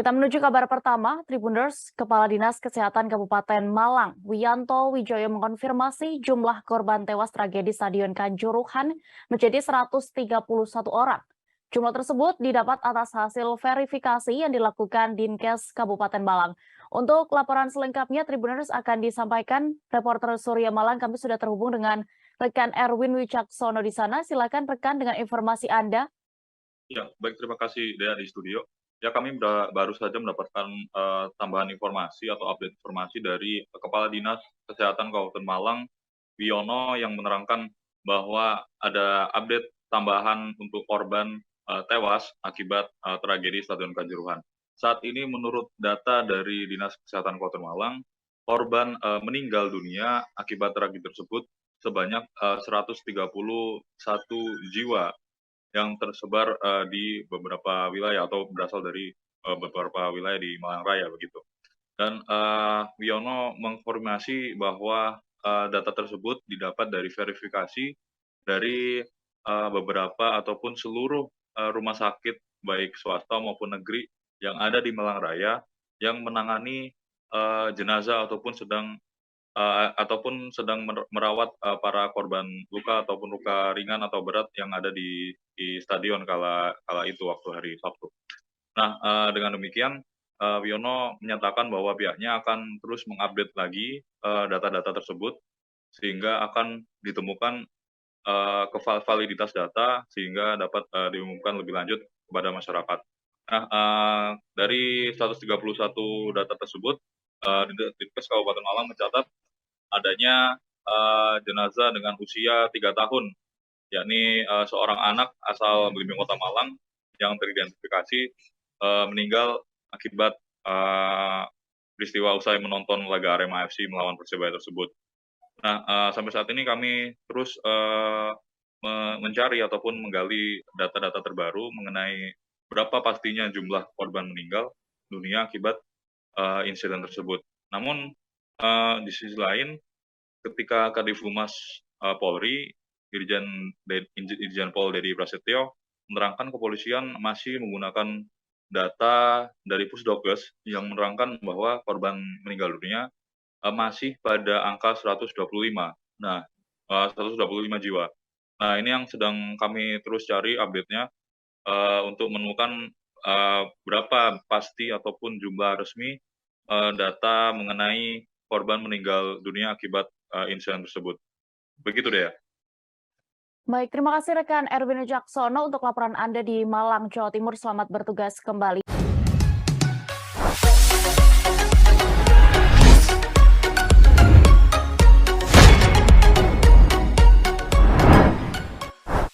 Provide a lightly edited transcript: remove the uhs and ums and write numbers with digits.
Kita menuju kabar pertama, Tribuners, Kepala Dinas Kesehatan Kabupaten Malang, Wiyanto Wijoyo mengonfirmasi jumlah korban tewas tragedi Stadion Kanjuruhan menjadi 131 orang. Jumlah tersebut didapat atas hasil verifikasi yang dilakukan Dinkes Kabupaten Malang. Untuk laporan selengkapnya, Tribuners akan disampaikan reporter Surya Malang. Kami sudah terhubung dengan rekan Erwin Wicaksono di sana. Silakan rekan dengan informasi Anda. Ya, baik, terima kasih Dea di studio. Ya, kami baru saja mendapatkan tambahan informasi atau update informasi dari Kepala Dinas Kesehatan Kabupaten Malang, Wiono, yang menerangkan bahwa ada update tambahan untuk korban tewas akibat tragedi Stadion Kanjuruhan. Saat ini menurut data dari Dinas Kesehatan Kabupaten Malang, korban meninggal dunia akibat tragedi tersebut sebanyak 131 jiwa yang tersebar di beberapa wilayah atau berasal dari beberapa wilayah di Malang Raya begitu. Dan Wiono mengkonfirmasi bahwa data tersebut didapat dari verifikasi dari beberapa ataupun seluruh rumah sakit baik swasta maupun negeri yang ada di Malang Raya yang menangani jenazah ataupun sedang merawat para korban luka ataupun luka ringan atau berat yang ada di stadion kala itu waktu hari Sabtu. Nah, dengan demikian Wiono menyatakan bahwa pihaknya akan terus mengupdate lagi data-data tersebut sehingga akan ditemukan validitas data sehingga dapat diumumkan lebih lanjut kepada masyarakat. Nah, dari 131 data tersebut, Dinkes Kabupaten Malang mencatat adanya jenazah dengan usia 3 tahun, yakni seorang anak asal Belimbing Kota Malang yang teridentifikasi meninggal akibat peristiwa usai menonton laga Arema FC melawan Persebaya tersebut. Nah, sampai saat ini kami terus mencari ataupun menggali data-data terbaru mengenai berapa pastinya jumlah korban meninggal dunia akibat insiden tersebut. Namun di sisi lain, ketika Kadif Humas Polri, Irjen Pol Dedi Prasetyo menerangkan kepolisian masih menggunakan data dari Pusdokes yang menerangkan bahwa korban meninggal dunia masih pada angka 125. Nah, 125 jiwa. Nah, ini yang sedang kami terus cari update-nya untuk menemukan berapa pasti ataupun jumlah resmi data mengenai korban meninggal dunia akibat insiden tersebut. Begitu deh ya. Baik, terima kasih rekan Erwin Wicaksono untuk laporan Anda di Malang, Jawa Timur. Selamat bertugas kembali.